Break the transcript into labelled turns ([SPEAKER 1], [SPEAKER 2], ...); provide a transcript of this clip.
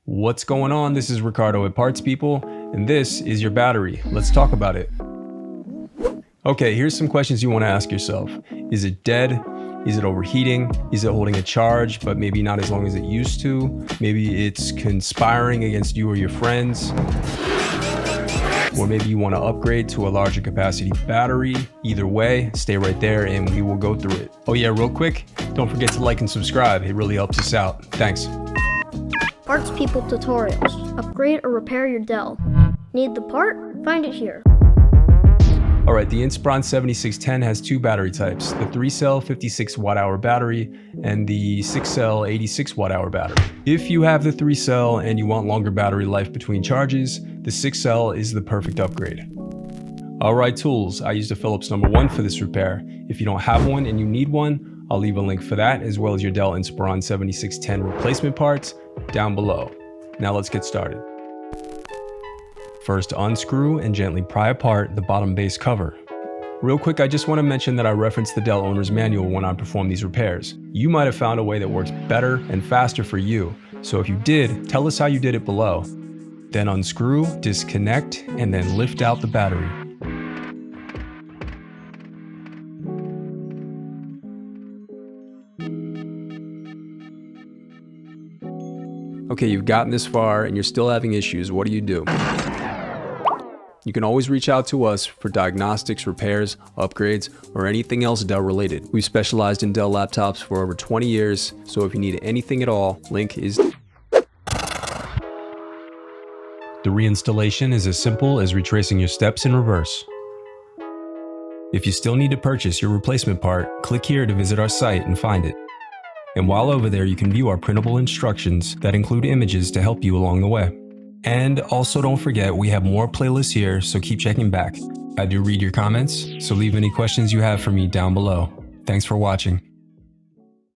[SPEAKER 1] What's going on? This is Ricardo at Parts People, and this is your battery. Let's talk about it. Okay, here's some questions you want to ask yourself. Is it dead? Is it overheating? Is it holding a charge, but maybe not as long as it used to? Maybe it's conspiring against you or your friends. Or maybe you want to upgrade to a larger capacity battery. Either way, stay right there and we will go through it. Oh yeah, real quick, don't forget to like and subscribe. It really helps us out. Thanks.
[SPEAKER 2] Parts People tutorials. Upgrade or repair your Dell. Need the part? Find it here.
[SPEAKER 1] Alright, the Inspiron 7610 has two battery types, the 3-cell 56 watt-hour battery and the 6-cell 86 watt-hour battery. If you have the 3-cell and you want longer battery life between charges, the 6-cell is the perfect upgrade. Alright, tools. I used a Phillips number 1 for this repair. If you don't have one and you need one, I'll leave a link for that as well as your Dell Inspiron 7610 replacement parts down below. Now let's get started. First, unscrew and gently pry apart the bottom base cover. Real quick, I just want to mention that I referenced the Dell owner's manual when I performed these repairs. You might have found a way that works better and faster for you. So if you did, tell us how you did it below. Then unscrew, disconnect, and then lift out the battery. Okay, you've gotten this far and you're still having issues. What do? You can always reach out to us for diagnostics, repairs, upgrades, or anything else Dell related. We've specialized in Dell laptops for over 20 years, so if you need anything at all, link is... The reinstallation is as simple as retracing your steps in reverse. If you still need to purchase your replacement part, click here to visit our site and find it. And while over there, you can view our printable instructions that include images to help you along the way. And also don't forget, we have more playlists here, so keep checking back. I do read your comments, so leave any questions you have for me down below. Thanks for watching.